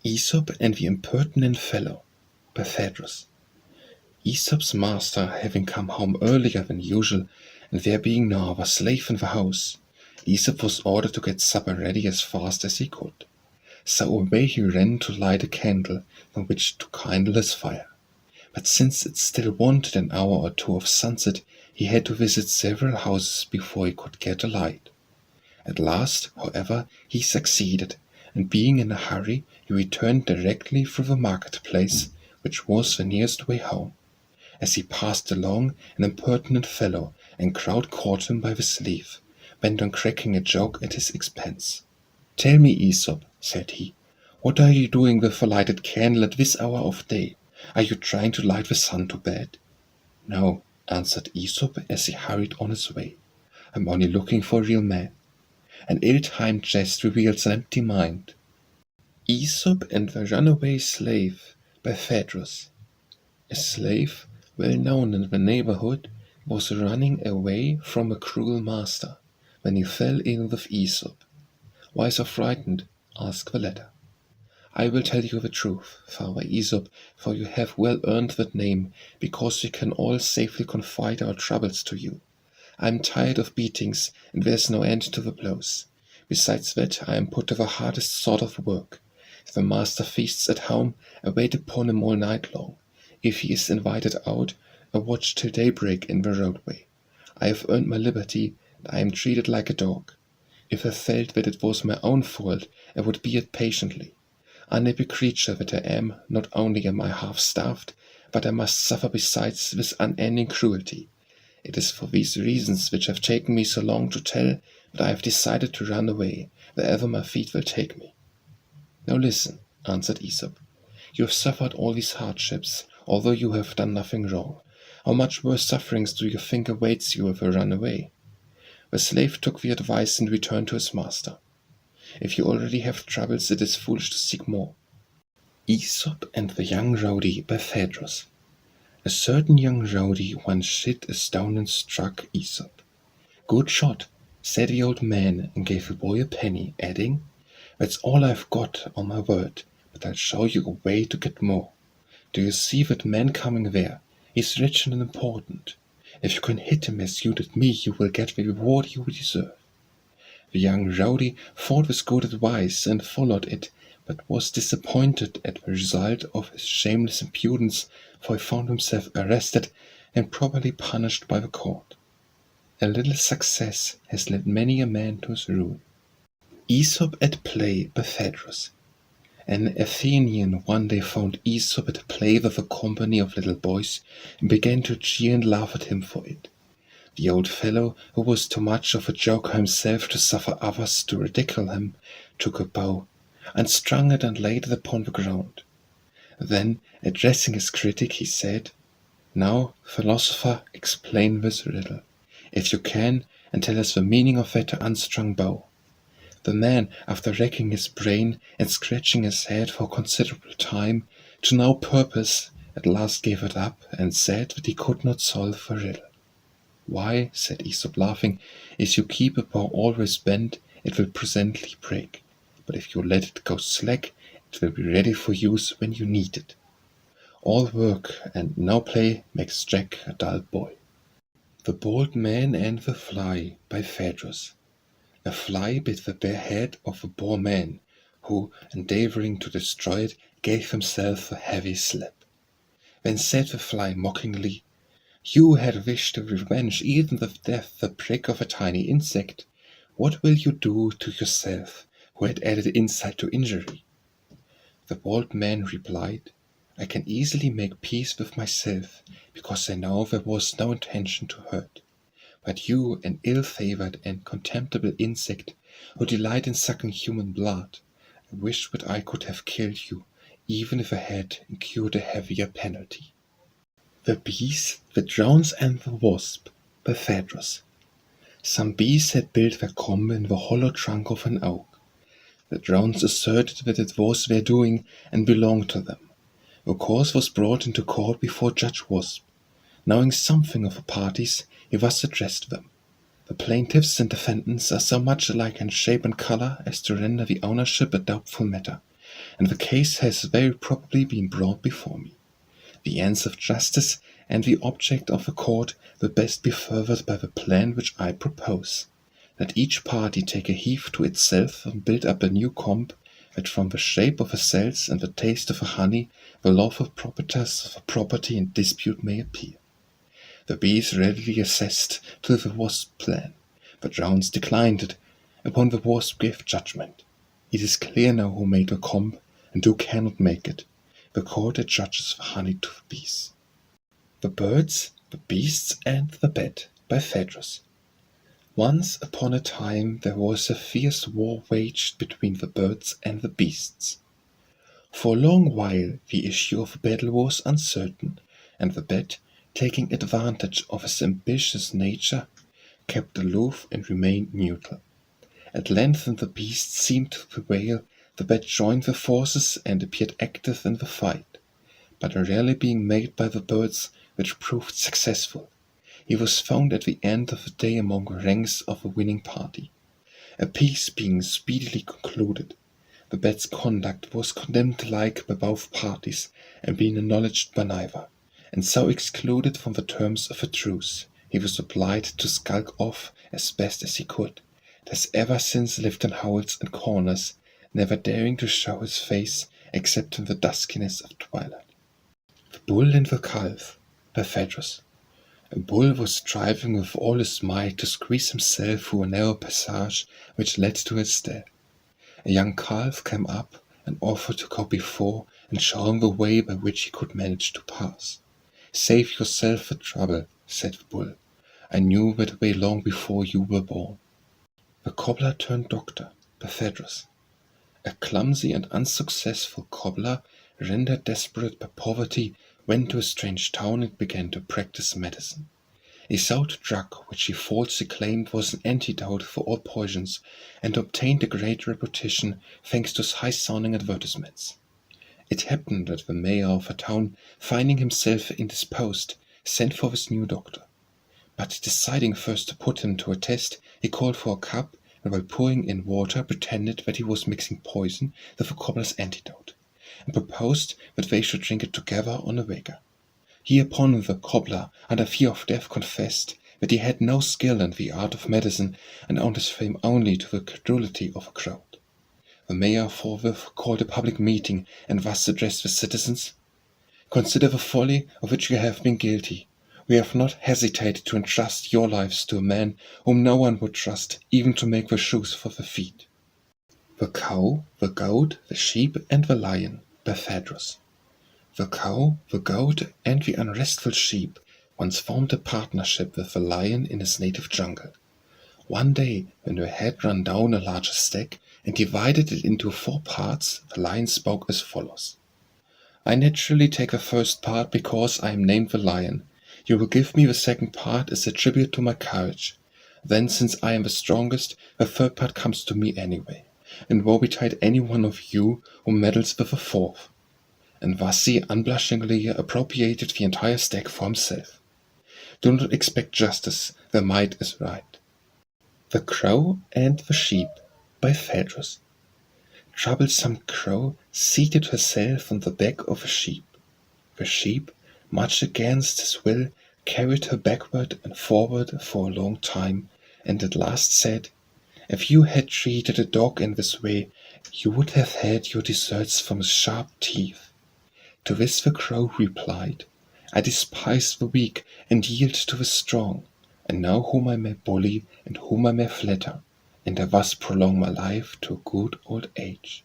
Aesop and the Impertinent Fellow by Phaedrus. Aesop's master having come home earlier than usual, and there being no other slave in the house, Aesop was ordered to get supper ready as fast as he could. So away he ran to light a candle on which to kindle his fire. But since it still wanted an hour or two of sunset, he had to visit several houses before he could get a light. At last, however, he succeeded, and being in a hurry, he returned directly through the marketplace, which was the nearest way home. As he passed along, an impertinent fellow, and crowd caught him by the sleeve, bent on cracking a joke at his expense. "Tell me, Aesop," said he, "what are you doing with a lighted candle at this hour of day? Are you trying to light the sun to bed?" "No," answered Aesop as he hurried on his way. "I'm only looking for a real man." An ill-timed jest reveals an empty mind. Aesop and the Runaway Slave by Phaedrus. A slave, well known in the neighborhood, was running away from a cruel master, when he fell in with Aesop. "Why so frightened?" asked the latter. "I will tell you the truth, Father Aesop, for you have well earned that name, because we can all safely confide our troubles to you. I am tired of beatings, and there is no end to the blows. Besides that, I am put to the hardest sort of work. If the master feasts at home, I wait upon him all night long. If he is invited out, I watch till daybreak in the roadway. I have earned my liberty, and I am treated like a dog. If I felt that it was my own fault, I would bear it patiently. Unhappy creature that I am, not only am I half-starved, but I must suffer besides this unending cruelty. It is for these reasons which have taken me so long to tell that I have decided to run away, wherever my feet will take me." "Now listen," answered Aesop. "You have suffered all these hardships, although you have done nothing wrong. How much worse sufferings do you think awaits you if you run away?" The slave took the advice and returned to his master. "If you already have troubles, it is foolish to seek more." Aesop and the Young Rowdy by Phaedrus. A certain young Rowdy once hit a stone and struck Aesop. "Good shot," said the old man, and gave the boy a penny, adding, "That's all I've got, on my word, but I'll show you a way to get more. Do you see that man coming there? He's rich and important. If you can hit him as you did me, you will get the reward you deserve." The young Rowdy thought this good advice and followed it, but was disappointed at the result of his shameless impudence, for he found himself arrested and properly punished by the court. A little success has led many a man to his ruin. Aesop at Play by Phaedrus. An Athenian one day found Aesop at play with a company of little boys, and began to jeer and laugh at him for it. The old fellow, who was too much of a joker himself to suffer others to ridicule him, took a bow, unstrung it and laid it upon the ground. Then, addressing his critic, he said, "Now, philosopher, explain this riddle, if you can, and tell us the meaning of that unstrung bow." The man, after racking his brain and scratching his head for a considerable time, to no purpose, at last gave it up, and said that he could not solve the riddle. "Why," said Aesop, laughing, "if you keep a bow always bent, it will presently break. But if you let it go slack, it will be ready for use when you need it. All work and no play makes Jack a dull boy." The Bold Man and the Fly by Phaedrus. A fly bit the bare head of a poor man, who, endeavoring to destroy it, gave himself a heavy slap. Then said the fly mockingly, "You had wished to revenge even with death the prick of a tiny insect. What will you do to yourself, who had added insult to injury?" The Bold Man replied, "I can easily make peace with myself, because I know there was no intention to hurt. But you, an ill-favored and contemptible insect, who delight in sucking human blood, I wish that I could have killed you, even if I had incurred a heavier penalty." The Bees, the Drones, and the Wasp by Phaedrus. Some bees had built their comb in the hollow trunk of an oak. The drones asserted that it was their doing and belonged to them. The cause was brought into court before Judge Wasp. Knowing something of the parties, he thus addressed them. The plaintiffs and defendants are so much alike in shape and color as to render the ownership a doubtful matter. and the case has very probably been brought before me. The ends of justice and the object of the court will best be furthered by the plan which I propose. Let each party take a heave to itself and build up a new comb, that from the shape of the cells and the taste of the honey the lawful proprietors of the property in dispute may appear. The bees readily assessed to the Wasp plan, but Rounds declined it. Upon the Wasp gave judgment. It is clear now who made the comb, and who cannot make it. The court adjudges the honey to the bees. The Birds, the Beasts, and the Bat by Phaedrus. Once upon a time there was a fierce war waged between the birds and the beasts. For a long while the issue of the battle was uncertain, and the bat, taking advantage of his ambitious nature, kept aloof and remained neutral. At length, when the beasts seemed to prevail, the bat joined the forces and appeared active in the fight, but a rally being made by the birds which proved successful, he was found at the end of the day among the ranks of the winning party. A peace being speedily concluded, the bat's conduct was condemned alike by both parties, and being acknowledged by neither, and so excluded from the terms of a truce, he was obliged to skulk off as best as he could, and has ever since lived in holes and corners, never daring to show his face except in the duskiness of twilight. The Bull and the Calf by Phaedrus. A bull was striving with all his might to squeeze himself through a narrow passage which led to his stall. A young calf came up and offered to go before and show him the way by which he could manage to pass. "Save yourself the trouble," said the bull. "I knew that way long before you were born." The Cobbler turned Doctor by Phaedrus. A clumsy and unsuccessful cobbler, rendered desperate by poverty, went to a strange town and began to practice medicine. He sold a drug which he falsely claimed was an antidote for all poisons, and obtained a great reputation thanks to his high-sounding advertisements. It happened that the mayor of a town, finding himself indisposed, sent for this new doctor. But deciding first to put him to a test, he called for a cup, and while pouring in water pretended that he was mixing poison with the cobbler's antidote, and proposed that they should drink it together on a wager. Hereupon the cobbler, under fear of death, confessed that he had no skill in the art of medicine, and owed his fame only to the credulity of a crowd. The mayor forthwith called a public meeting, and thus addressed the citizens: "Consider the folly of which you have been guilty. We have not hesitated to entrust your lives to a man whom no one would trust even to make the shoes for the feet." The Cow, the Goat, the Sheep, and the Lion by Phaedrus. The cow, the goat, and the unrestful sheep once formed a partnership with the lion in his native jungle. One day, when they had run down a larger stag and divided it into 4 parts, the lion spoke as follows: "I naturally take the first part because I am named the lion. You will give me the second part as a tribute to my courage. Then, since I am the strongest, the third part comes to me anyway, and woe betide any one of you who meddles with the fourth." And thus he unblushingly appropriated the entire stag for himself. Do not expect justice, the might is right. The Crow and the Sheep by Phaedrus. Troublesome Crow seated herself on the back of a sheep. The sheep, much against his will, carried her backward and forward for a long time, and at last said, "If you had treated a dog in this way, you would have had your deserts from his sharp teeth." To this the Crow replied, "I despise the weak and yield to the strong. I know whom I may bully and whom I may flatter, and I thus prolong my life to a good old age."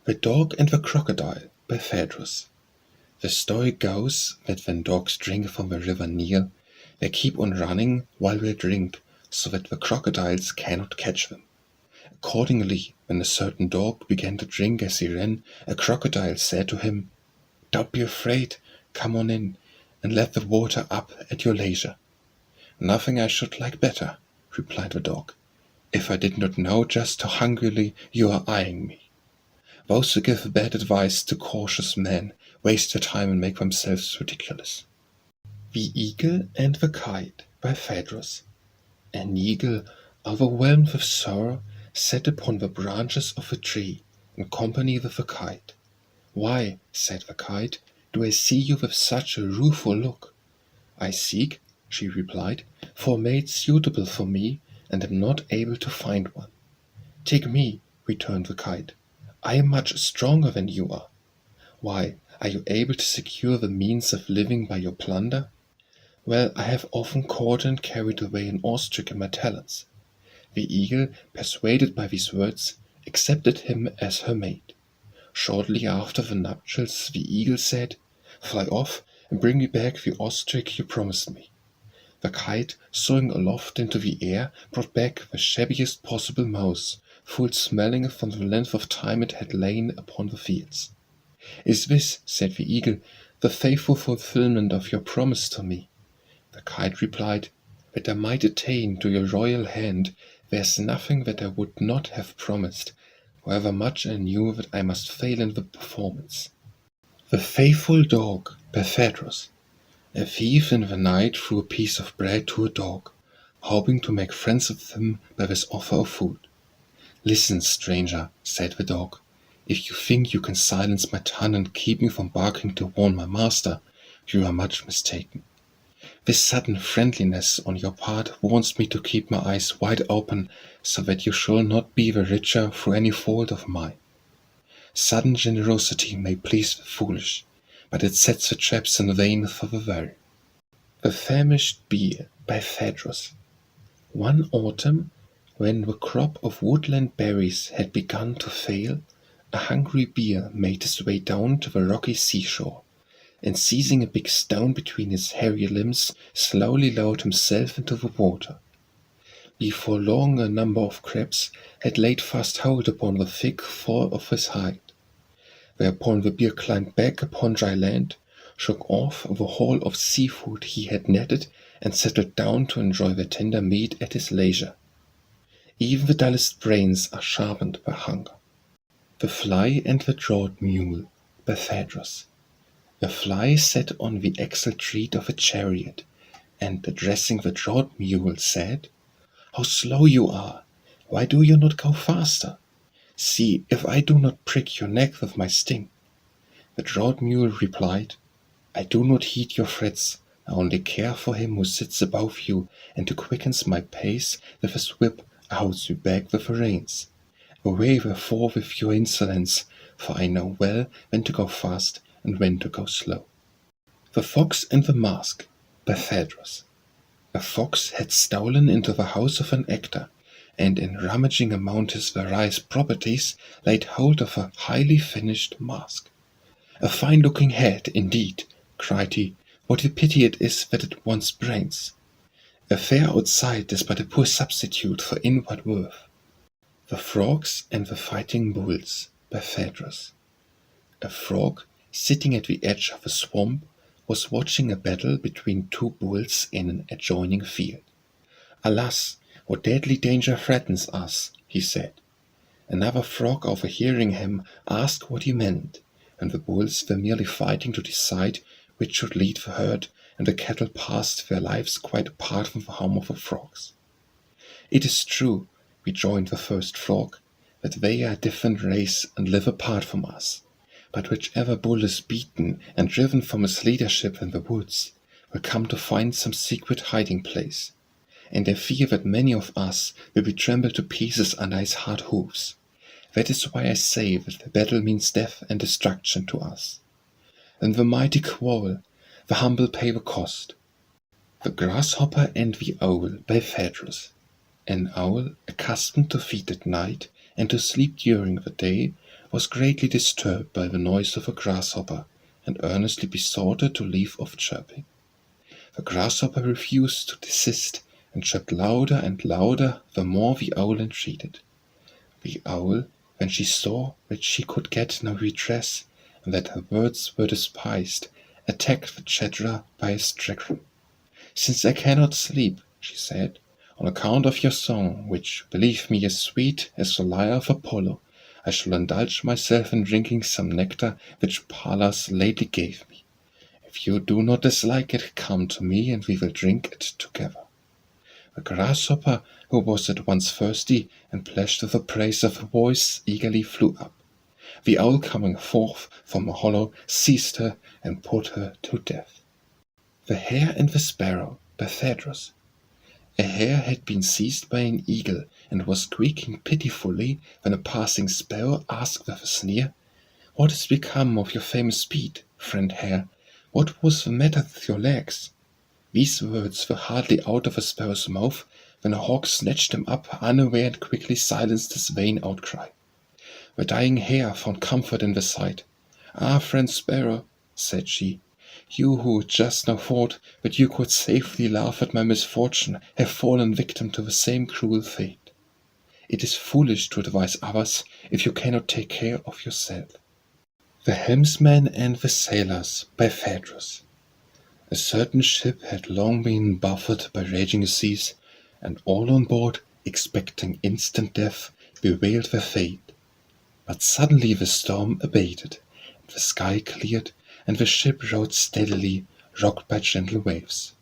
The Dog and the Crocodile by Phaedrus. The story goes that when dogs drink from the river Nile, they keep on running while they drink, so that the crocodiles cannot catch them. Accordingly, when a certain dog began to drink as he ran, a crocodile said to him, "Don't be afraid, come on in, and let the water up at your leisure." "Nothing I should like better," replied the dog, "if I did not know just how hungrily you are eyeing me." Those who give bad advice to cautious men waste their time and make themselves ridiculous. The Eagle and the Kite by Phaedrus. An eagle, overwhelmed with sorrow, sat upon the branches of a tree, in company with the Kite. "Why," said the Kite, "do I see you with such a rueful look?" "I seek," she replied, "for a mate suitable for me, and am not able to find one." "Take me," returned the Kite. "I am much stronger than you are." "Why, are you able to secure the means of living by your plunder?" "Well, I have often caught and carried away an ostrich in my talons." The Eagle, persuaded by these words, accepted him as her mate. Shortly after the nuptials, the Eagle said, "Fly off, and bring me back the ostrich you promised me." The Kite, soaring aloft into the air, brought back the shabbiest possible mouse, full smelling from the length of time it had lain upon the fields. "Is this," said the Eagle, "the faithful fulfilment of your promise to me?" The Kite replied, "That I might attain to your royal hand, there is nothing that I would not have promised, however much I knew that I must fail in the performance." The faithful dog, by Phaedrus. A thief in the night threw a piece of bread to a dog, hoping to make friends with him by this offer of food. "Listen, stranger," said the dog. "If you think you can silence my tongue and keep me from barking to warn my master, you are much mistaken. This sudden friendliness on your part warns me to keep my eyes wide open, so that you shall not be the richer through any fault of mine. Sudden generosity may please the foolish, but it sets the traps in vain for the wary." The Famished Bear, by Phaedrus. One autumn, when the crop of woodland berries had begun to fail, a hungry bear made his way down to the rocky seashore, and seizing a big stone between his hairy limbs, slowly lowered himself into the water. Before long a number of crabs had laid fast hold upon the thick fur of his hide. Whereupon the bear climbed back upon dry land, shook off the haul of seafood he had netted, and settled down to enjoy the tender meat at his leisure. Even the dullest brains are sharpened by hunger. The Fly and the Draught Mule, by Phaedrus. A fly sat on the axle tread of a chariot, and addressing the Draught Mule said, "How slow you are! Why do you not go faster? See if I do not prick your neck with my sting." The Draught Mule replied, "I do not heed your threats. I only care for him who sits above you, and who quickens my pace with his whip holds you back with the reins. Away therefore with your insolence, for I know well when to go fast and when to go slow." The Fox and the Mask, by Phaedrus. A fox had stolen into the house of an actor, and in rummaging among his various properties, laid hold of a highly finished mask. "A fine-looking head, indeed," cried he. "What a pity it is that it wants brains. A fair outside is but a poor substitute for inward worth." The Frogs and the Fighting Bulls, by Phaedrus. A frog, sitting at the edge of a swamp, was watching a battle between two bulls in an adjoining field. "Alas, what deadly danger threatens us," he said. Another frog, overhearing him, asked what he meant, and the bulls were merely fighting to decide which should lead the herd, and the cattle passed their lives quite apart from the home of the frogs. "It is true," rejoined the first frog, "that they are a different race and live apart from us. But whichever bull is beaten and driven from his leadership in the woods will come to find some secret hiding place, and I fear that many of us will be trampled to pieces under his hard hoofs. That is why I say that the battle means death and destruction to us. Then the mighty quarrel, the humble pay the cost." The Grasshopper and the Owl, by Phaedrus. An owl, accustomed to feed at night and to sleep during the day, was greatly disturbed by the noise of a grasshopper, and earnestly besought it to leave off chirping. The grasshopper refused to desist, and chirped louder and louder the more the owl entreated. The owl, when she saw that she could get no redress, and that her words were despised, attacked the chatterer by a stratagem. "Since I cannot sleep," she said, "on account of your song, which, believe me, is sweet as the lyre of Apollo, I shall indulge myself in drinking some nectar which Pallas lately gave me. If you do not dislike it, come to me, and we will drink it together." The grasshopper, who was at once thirsty and pledged with the praise of her voice, eagerly flew up. The owl coming forth from a hollow seized her and put her to death. The Hare and the Sparrow by Phaedrus. A hare had been seized by an eagle and was squeaking pitifully when a passing sparrow asked with a sneer, "What has become of your famous speed, friend hare? What was the matter with your legs?" These words were hardly out of a sparrow's mouth when a hawk snatched them up unaware and quickly silenced his vain outcry. The dying hare found comfort in the sight. "Ah, friend sparrow," said she, "you who just now thought that you could safely laugh at my misfortune have fallen victim to the same cruel fate. It is foolish to advise others if you cannot take care of yourself." The Helmsman and the Sailors by Phaedrus. A certain ship had long been buffeted by raging seas, and all on board, expecting instant death, bewailed their fate. But suddenly the storm abated, and the sky cleared, and the ship rode steadily, rocked by gentle waves.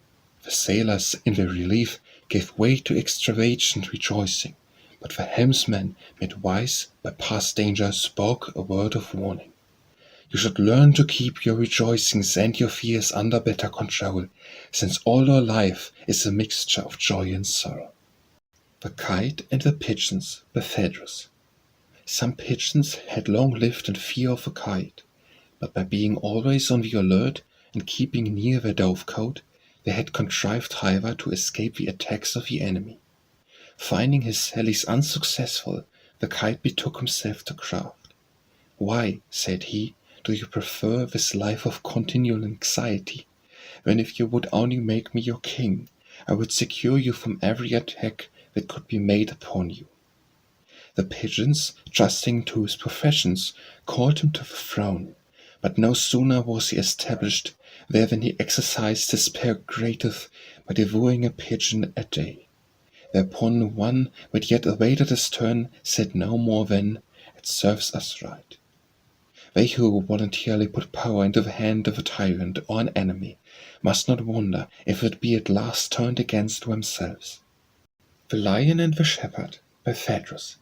The sailors, in their relief, gave way to extravagant rejoicing, but the helmsman, made wise by past danger, spoke a word of warning. "You should learn to keep your rejoicings and your fears under better control, since all your life is a mixture of joy and sorrow." The Kite and the Pigeons by Phaedrus. Some pigeons had long lived in fear of the kite, but by being always on the alert and keeping near their dovecote, they had contrived however to escape the attacks of the enemy. Finding his sallies unsuccessful, the kite betook himself to craft. "Why," said he, "do you prefer this life of continual anxiety, when if you would only make me your king, I would secure you from every attack that could be made upon you?" The pigeons, trusting to his professions, called him to the throne, but no sooner was he established there than he exercised his prerogative by devouring a pigeon a day. Thereupon one that yet awaited his turn said no more than, "It serves us right." They who voluntarily put power into the hand of a tyrant or an enemy must not wonder if it be at last turned against themselves. The Lion and the Shepherd by Phaedrus.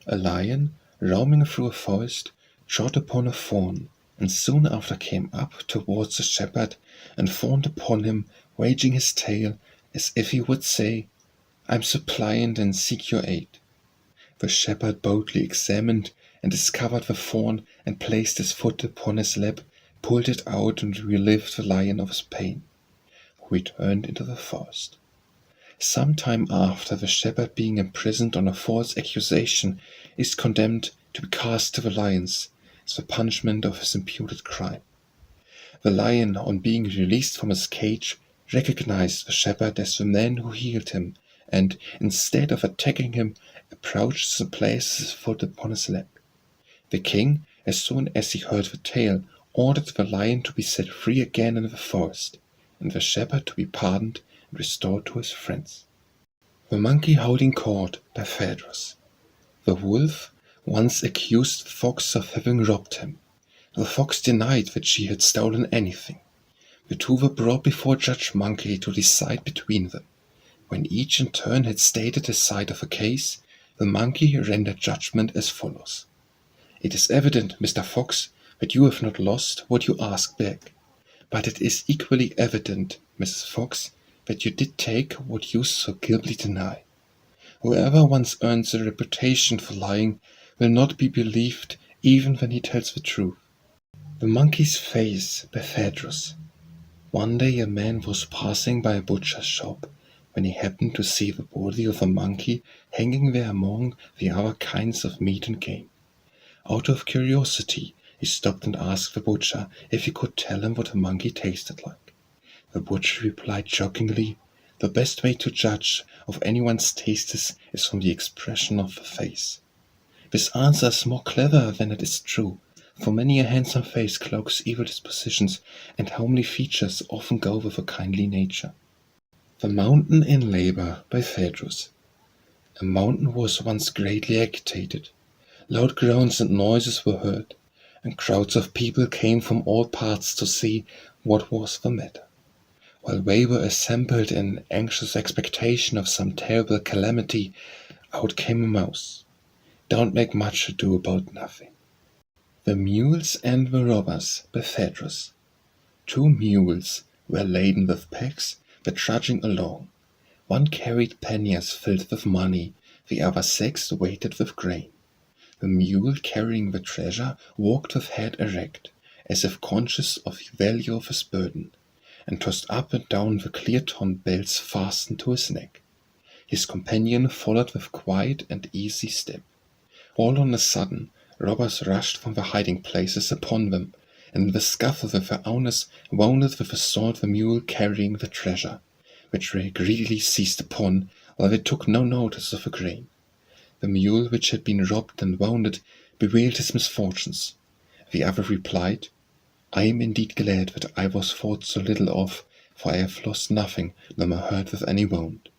A lion, roaming through a forest, trod upon a fawn, and soon after came up towards the shepherd and fawned upon him, wagging his tail, as if he would say, "I am suppliant and seek your aid." The shepherd boldly examined and discovered the fawn, and placed his foot upon his lap, pulled it out, and relieved the lion of his pain, who returned into the forest. Some time after, the shepherd, being imprisoned on a false accusation, is condemned to be cast to the lions as the punishment of his imputed crime. The lion, on being released from his cage, recognized the shepherd as the man who healed him, and, instead of attacking him, approached and placed his foot upon his lap. The king, as soon as he heard the tale, ordered the lion to be set free again in the forest, and the shepherd to be pardoned and restored to his friends. The Monkey Holding Court by Phaedrus. The wolf once accused the fox of having robbed him. The fox denied that she had stolen anything. The two were brought before Judge Monkey to decide between them. When each in turn had stated his side of a case, the monkey rendered judgment as follows: "It is evident, Mr. Fox, that you have not lost what you asked back. But it is equally evident, Mrs. Fox, that you did take what you so glibly deny. Whoever once earns a reputation for lying will not be believed even when he tells the truth." The Monkey's Face by Phaedrus. One day a man was passing by a butcher's shop, when he happened to see the body of a monkey hanging there among the other kinds of meat and game. Out of curiosity, he stopped and asked the butcher if he could tell him what a monkey tasted like. The butcher replied jokingly, "The best way to judge of anyone's tastes is from the expression of the face." This answer is more clever than it is true, for many a handsome face cloaks evil dispositions, and homely features often go with a kindly nature. The Mountain in Labor by Phaedrus. A mountain was once greatly agitated. Loud groans and noises were heard, and crowds of people came from all parts to see what was the matter. While they were assembled in anxious expectation of some terrible calamity, out came a mouse. "Don't make much ado about nothing." The Mules and the Robbers by Phaedrus. 2 mules were laden with packs, but trudging along. One carried panniers filled with money, the other 6 weighted with grain. The mule carrying the treasure walked with head erect, as if conscious of the value of his burden, and tossed up and down the clear-toned belts fastened to his neck. His companion followed with quiet and easy step. All on a sudden, robbers rushed from their hiding places upon them, and in the scuffle with their owners wounded with a sword the mule carrying the treasure, which they greedily seized upon, while they took no notice of the grain. The mule which had been robbed and wounded bewailed his misfortunes. The other replied, "I am indeed glad that I was thought so little of, for I have lost nothing, nor am hurt with any wound.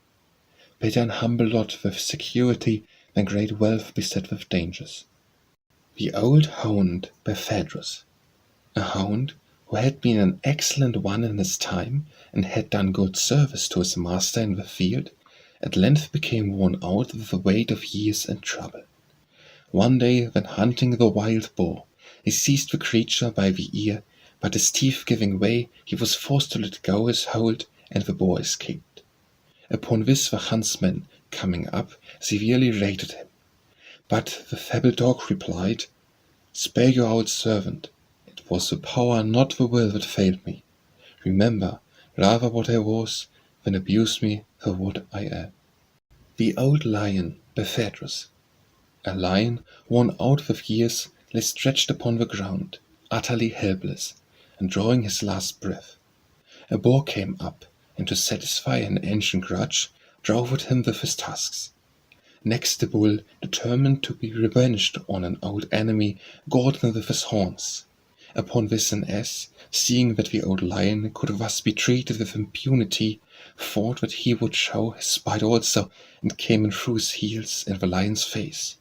Better an humble lot with security than great wealth beset with dangers." The Old Hound by Phaedrus. A hound who had been an excellent one in his time, and had done good service to his master in the field, at length became worn out with the weight of years and trouble. One day, when hunting the wild boar, he seized the creature by the ear, but his teeth giving way, he was forced to let go his hold, and the boar escaped. Upon this the huntsman, coming up, severely rated him. But the feeble dog replied, "Spare your old servant. It was the power, not the will, that failed me. Remember rather what I was, than abuse me for what I am." The Old Lion by Phaedrus. A lion, worn out with years, lay stretched upon the ground, utterly helpless, and drawing his last breath. A boar came up, and to satisfy an ancient grudge, drove at him with his tusks. Next the bull, determined to be revenged on an old enemy, gored him with his horns. Upon this an ass, seeing that the old lion could thus be treated with impunity, thought that he would show his spite also, and came and threw his heels in the lion's face.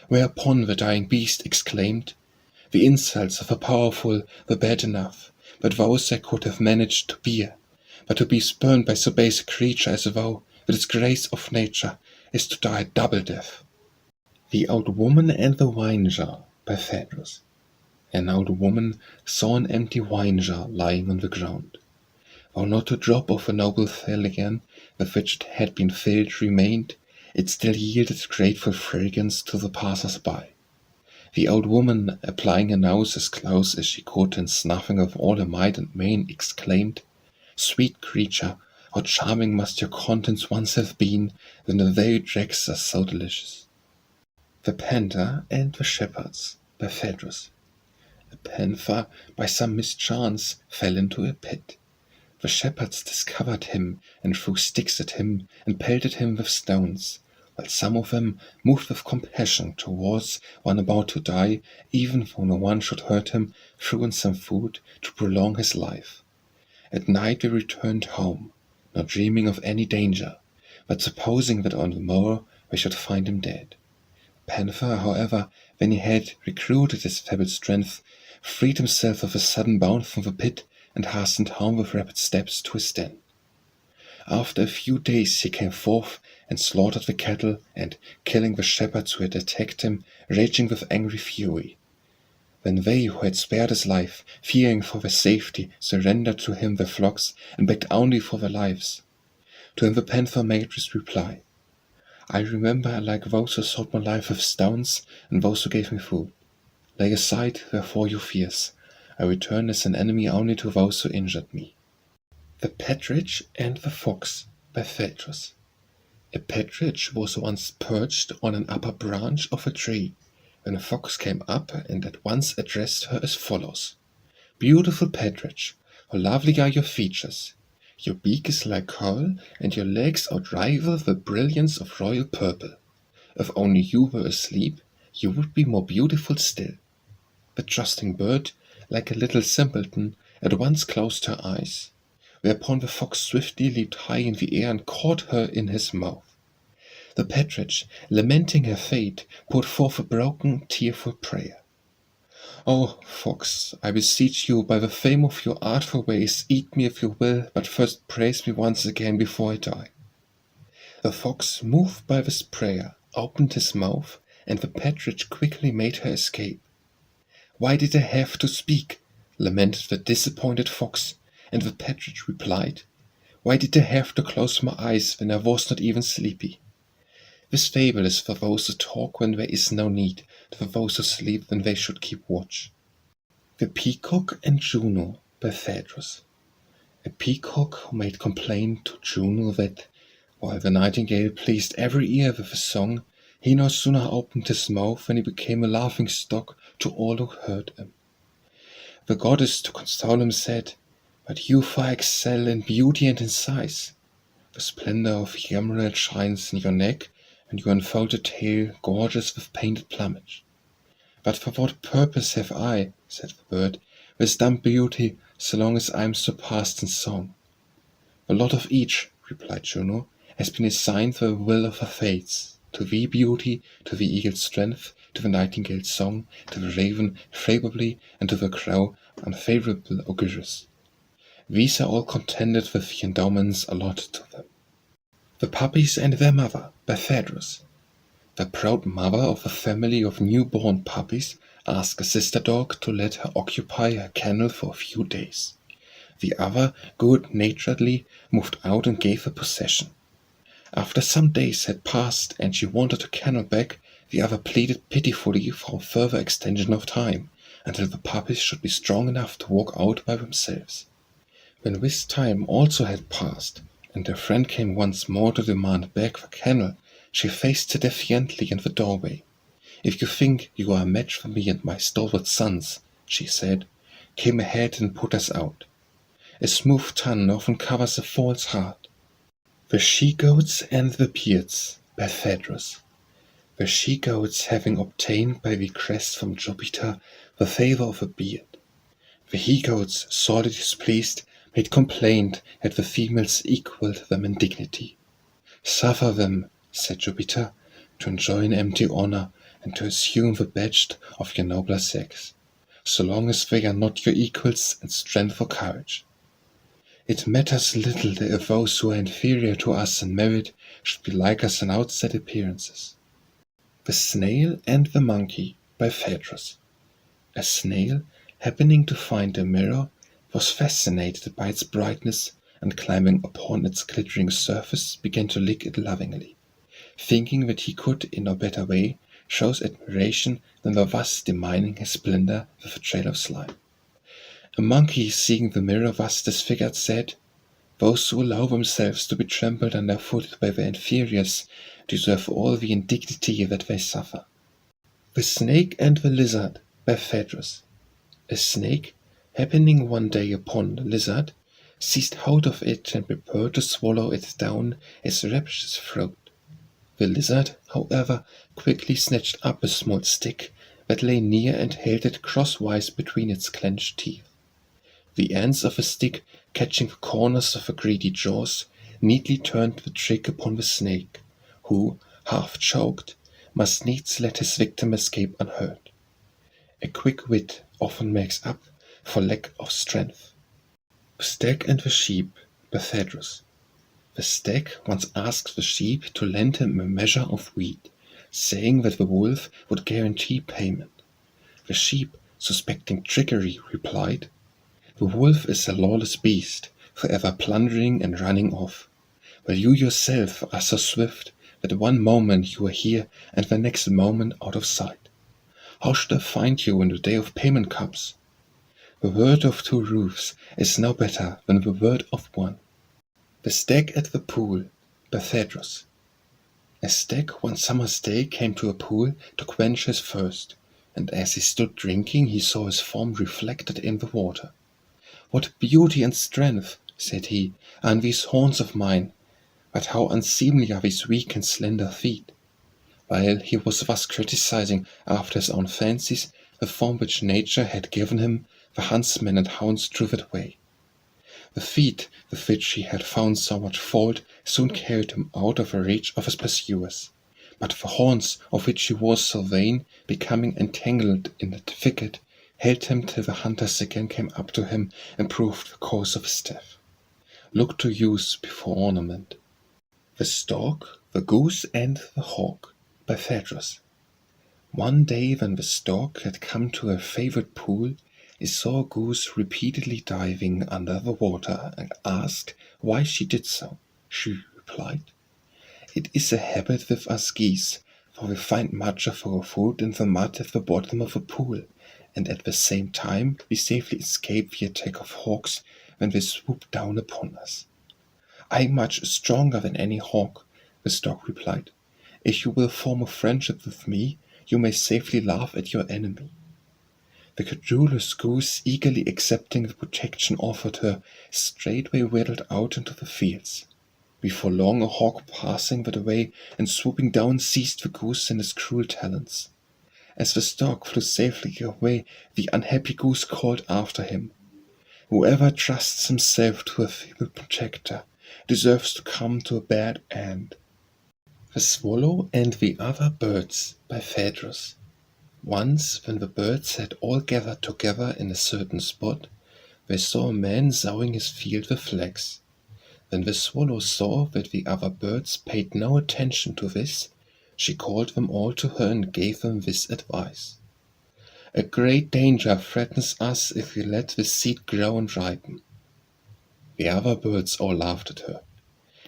Whereupon the dying beast exclaimed, "The insults of a powerful were bad enough, but those I could have managed to bear. But to be spurned by so base a creature as thou, the disgrace of nature, is to die a double death." The Old Woman and the Wine Jar by Phaedrus. An old woman saw an empty wine jar lying on the ground. Though not a drop of the noble Thalian with which it had been filled remained, it still yielded grateful fragrance to the passers-by. The old woman, applying her nose as close as she could and snuffing with all her might and main, exclaimed, "Sweet creature, how charming must your contents once have been, when the veiled dregs are so delicious." The Panther and the Shepherds by Phaedrus. A panther, by some mischance, fell into a pit. The shepherds discovered him, and threw sticks at him, and pelted him with stones, while some of them, moved with compassion towards one about to die, even though no one should hurt him, threw in some food to prolong his life. At night they returned home, not dreaming of any danger, but supposing that on the morrow they should find him dead. Panther, however, when he had recruited his fabulous strength, freed himself with a sudden bound from the pit, and hastened home with rapid steps to his den. After a few days he came forth and slaughtered the cattle, and, killing the shepherds who had attacked him, raging with angry fury. Then they who had spared his life, fearing for their safety, surrendered to him their flocks, and begged only for their lives. To him the panther made this reply, "I remember like those who sought my life with stones, and those who gave me food. Lay aside, therefore, your fears. I return as an enemy only to those who injured me." The Partridge and the Fox by Phaedrus. A partridge was once perched on an upper branch of a tree, when a fox came up and at once addressed her as follows: "Beautiful partridge, how lovely are your features! Your beak is like coral, and your legs outrival the brilliance of royal purple. If only you were asleep, you would be more beautiful still." The trusting bird, like a little simpleton, at once closed her eyes, whereupon the fox swiftly leaped high in the air and caught her in his mouth. The partridge, lamenting her fate, poured forth a broken, tearful prayer. "O fox, I beseech you, by the fame of your artful ways, eat me if you will, but first praise me once again before I die." The fox, moved by this prayer, opened his mouth, and the partridge quickly made her escape. why did I have to speak? Lamented the disappointed fox, and the partridge replied, why did I have to close my eyes when I was not even sleepy? This fable is for those who talk when there is no need, for those who sleep when they should keep watch. The Peacock and Juno by Phaedrus. A peacock who made complaint to Juno that, while the nightingale pleased every ear with his song, he no sooner opened his mouth than he became a laughing-stock to all who heard him. The goddess, to console him, said, but you far excel in beauty and in size. The splendor of the emerald shines in your neck, and your unfolded tail gorgeous with painted plumage. But for what purpose have I, said the bird, this dumb beauty, so long as I am surpassed in song? The lot of each, replied Juno, has been assigned by the will of the fates, to thee beauty, to the eagle's strength, to the nightingale's song, to the raven favorably, and to the crow unfavorable augurs. These are all contented with the endowments allotted to them. The Puppies and Their Mother by Phaedrus. The proud mother of a family of newborn puppies asked a sister dog to let her occupy her kennel for a few days. The other good-naturedly moved out and gave her possession. After some days had passed and she wanted her kennel back, the other pleaded pitifully for a further extension of time, until the puppies should be strong enough to walk out by themselves. When this time also had passed, and their friend came once more to demand back the kennel, she faced her defiantly in the doorway. If you think you are a match for me and my stalwart sons, she said, come ahead and put us out. A smooth tongue often covers a false heart. The She-Goats and the Beards by Phaedrus. The she-goats, having obtained by request from Jupiter the favor of a beard, the he-goats, sorely displeased, made complaint that the females equalled them in dignity. Suffer them, said Jupiter, to enjoy an empty honor and to assume the badge of your nobler sex, so long as they are not your equals in strength or courage. It matters little if those who are inferior to us in merit should be like us in outside appearances. The Snail and the Monkey by Phaedrus. A snail, happening to find a mirror, was fascinated by its brightness, and climbing upon its glittering surface began to lick it lovingly, thinking that he could, in no better way, show admiration than by thus demining his splendor with a trail of slime. A monkey, seeing the mirror thus disfigured, said, those who allow themselves to be trampled underfoot by their inferiors deserve all the indignity that they suffer. The Snake and the Lizard by Phaedrus. A snake, happening one day upon a lizard, seized hold of it and prepared to swallow it down its rapacious throat. The lizard, however, quickly snatched up a small stick that lay near and held it crosswise between its clenched teeth. The ends of the stick, catching the corners of the greedy jaws, neatly turned the trick upon the snake, who, half choked, must needs let his victim escape unhurt. A quick wit often makes up for lack of strength. The Stag and the Sheep by Phaedrus. The stag once asked the sheep to lend him a measure of wheat, saying that the wolf would guarantee payment. The sheep, suspecting trickery, replied, the wolf is a lawless beast, forever plundering and running off, while you yourself are so swift that one moment you are here and the next moment out of sight. How should I find you when the day of payment comes? The word of two roofs is no better than the word of one. The Stag at the Pool by Phaedrus. A stag one summer's day came to a pool to quench his thirst, and as he stood drinking he saw his form reflected in the water. What beauty and strength, said he, are in these horns of mine, but how unseemly are these weak and slender feet. While he was thus criticizing after his own fancies the form which nature had given him, the huntsmen and hounds drove it away. The feet with which he had found so much fault soon carried him out of the reach of his pursuers, but the horns of which he was so vain, becoming entangled in the thicket, held him till the hunters again came up to him and proved the cause of his death. Look to use before ornament. The Stork, the Goose, and the Hawk by Phaedrus. One day when the Stork had come to her favorite pool, he saw Goose repeatedly diving under the water and asked why she did so. She replied, "It is a habit with us geese, for we find much of our food in the mud at the bottom of a pool, and at the same time we safely escape the attack of hawks when they swoop down upon us." "I am much stronger than any hawk," the Stork replied. "If you will form a friendship with me, you may safely laugh at your enemy." The credulous Goose, eagerly accepting the protection offered her, straightway waddled out into the fields. Before long a hawk passing that way and swooping down seized the Goose in his cruel talons. As the Stork flew safely away, the unhappy Goose called after him, "Whoever trusts himself to a feeble protector deserves to come to a bad end." The Swallow and the Other Birds by Phaedrus. Once, when the birds had all gathered together in a certain spot, they saw a man sowing his field with flax. When the Swallow saw that the other birds paid no attention to this, she called them all to her and gave them this advice: "A great danger threatens us if we let this seed grow and ripen." The other birds all laughed at her.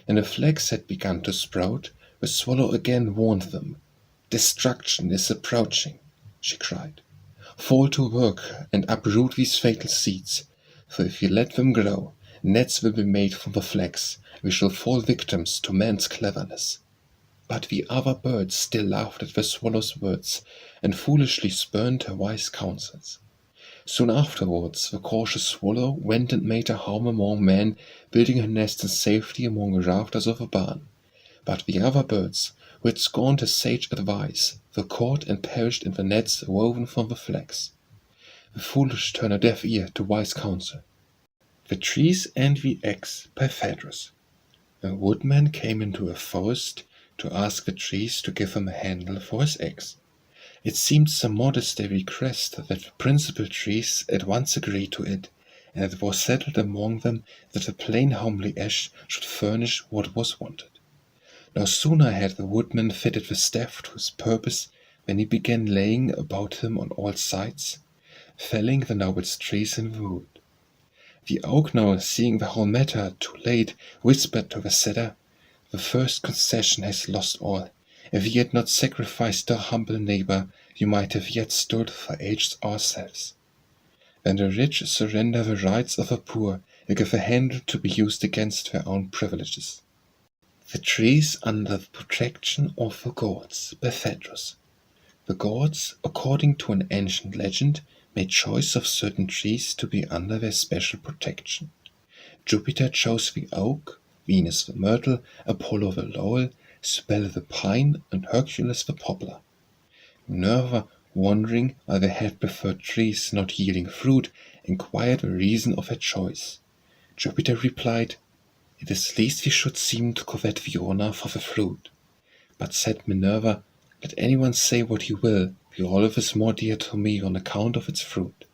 When the flax had begun to sprout, the Swallow again warned them. "Destruction is approaching," she cried. "Fall to work and uproot these fatal seeds, for if you let them grow, nets will be made from the flax, and we shall fall victims to man's cleverness." But the other birds still laughed at the Swallow's words, and foolishly spurned her wise counsels. Soon afterwards the cautious Swallow went and made a home among men, building her nest in safety among the rafters of a barn. But the other birds, who had scorned her sage advice, were caught and perished in the nets woven from the flax. The foolish turn a deaf ear to wise counsel. The Trees and the Axe by Phaedrus. A woodman came into a forest to ask the trees to give him a handle for his axe. It seemed so modest a request that the principal trees at once agreed to it, and it was settled among them that a plain homely ash should furnish what was wanted. No sooner had the woodman fitted the staff to his purpose than he began laying about him on all sides, felling the noblest trees in the wood. The oak, now seeing the whole matter too late, whispered to the cedar, "The first concession has lost all. If ye had not sacrificed our humble neighbor, you might have yet stood for ages ourselves." When the rich surrender the rights of the poor, they give a handle to be used against their own privileges. The Trees under the Protection of the Gods by Phaedrus. The gods, according to an ancient legend, made choice of certain trees to be under their special protection. Jupiter chose the oak, Venus the myrtle, Apollo the laurel, Cybele the pine, and Hercules the poplar. Minerva, wondering why they had preferred trees not yielding fruit, inquired the reason of her choice. Jupiter replied, "It is least we should seem to covet the honor for the fruit." But said Minerva, "Let anyone say what he will, the olive is more dear to me on account of its fruit."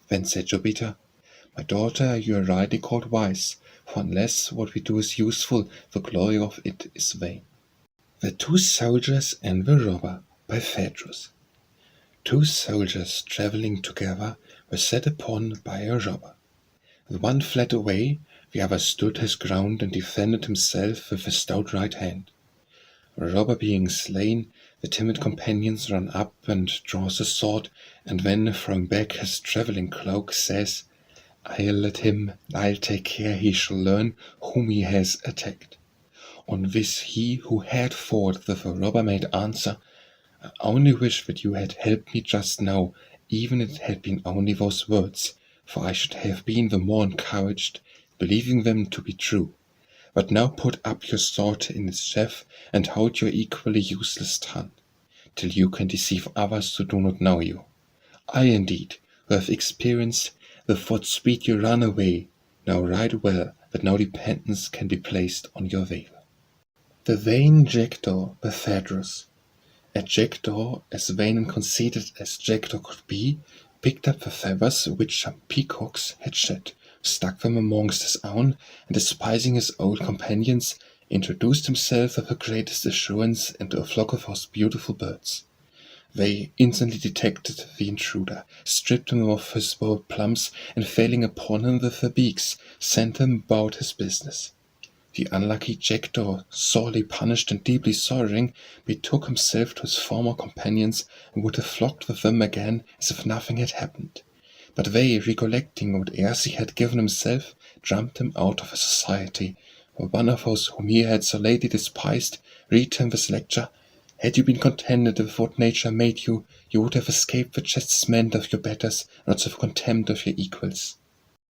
Then said Jupiter, "My daughter, you are rightly called wise, for unless what we do is useful, the glory of it is vain." The Two Soldiers and the Robber by Phaedrus. Two soldiers travelling together were set upon by a robber. The one fled away, the other stood his ground and defended himself with a stout right hand. The robber being slain, the timid companions run up and draws his sword, and then throwing back his travelling cloak, says, "I'll let him, I'll take care he shall learn whom he has attacked." On this he who had fought with the robber made answer, "I only wish that you had helped me just now, even if it had been only those words, for I should have been the more encouraged, believing them to be true. But now put up your sword in its sheath, and hold your equally useless tongue, till you can deceive others who do not know you. I indeed, who have experienced with what speed you run away, know right well that no dependence can be placed on your valour. The Vain Jackdaw by Phaedrus. A jackdaw, as vain and conceited as jackdaw could be, picked up the feathers which some peacocks had shed, stuck them amongst his own, and despising his old companions, introduced himself with the greatest assurance into a flock of those beautiful birds. They instantly detected the intruder, stripped him of his bold plums, and failing upon him with their beaks, sent him about his business. The unlucky jackdaw, sorely punished and deeply sorrowing, betook himself to his former companions, and would have flocked with them again as if nothing had happened. But they, recollecting what airs he had given himself, drummed him out of his society, while one of those whom he had so lately despised read to him this lecture: "Had you been contented with what nature made you, you would have escaped the chastisement of your betters, and also the contempt of your equals.